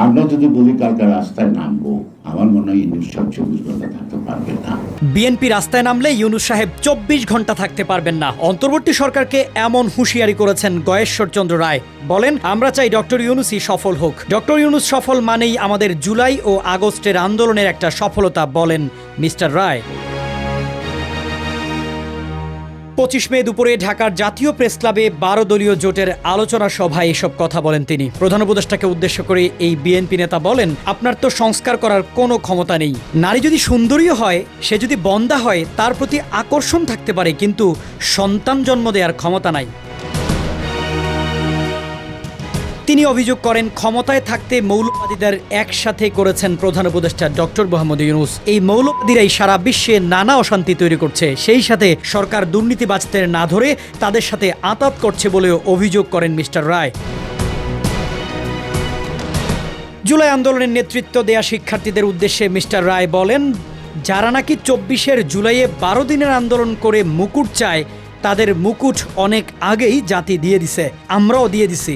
আমরা যদি বলি কালকে রাস্তায় নামবো, আমার মনে হয় ইউনূস সাহেব 24 ঘন্টা থাকতে পারবেন না। বিএনপি রাস্তায় নামলে ইউনূস সাহেব 24 ঘন্টা থাকতে পারবেন না। অন্তর্বর্তী সরকারকে এমন হুঁশিয়ারি করেছেন গয়েশ্বর চন্দ্র রায়। বলেন, আমরা চাই ডক্টর ইউনূসই সফল হোক। ডক্টর ইউনূস সফল মানেই আমাদের জুলাই ও আগস্টের আন্দোলনের একটা সফলতা, বলেন মিস্টার রায়। 25 মে দুপুরে ঢাকার জাতীয় প্রেস ক্লাবে 12 দলীয় জোটের আলোচনা সভায় এসব কথা বলেন তিনি। প্রধান উপদেষ্টাকে উদ্দেশ্য করে এই বিএনপি নেতা বলেন, আপনার তো সংস্কার করার কোনো ক্ষমতা নেই। নারী যদি সুন্দরীও হয়, সে যদি বন্ধ্যা হয়, তার প্রতি আকর্ষণ থাকতে পারে, কিন্তু সন্তান জন্ম দেওয়ার ক্ষমতা নাই। তিনি অভিযোগ করেন, ক্ষমতায় থাকতে মৌলবাদীদের একসাথে করেছেন প্রধান উপদেষ্টা ডক্টর মোহাম্মদ ইউনূস। এই মৌলবাদীরাই সারা বিশ্বে নানা অশান্তি তৈরি করছে, সেই সাথে সরকার দুর্নীতিবাজদের না ধরে তাদের সাথে আঁতাত করছে বলেও অভিযোগ করেন মিস্টার রায়। জুলাই আন্দোলনের নেতৃত্ব দেয়া শিক্ষার্থীদের উদ্দেশ্যে মিস্টার রায় বলেন, যারা নাকি 24-এর জুলাইয়ে 12 দিনের আন্দোলন করে মুকুট চায়, তাদের মুকুট অনেক আগেই জাতি দিয়ে দিছে, আমরাও দিয়ে দিছি।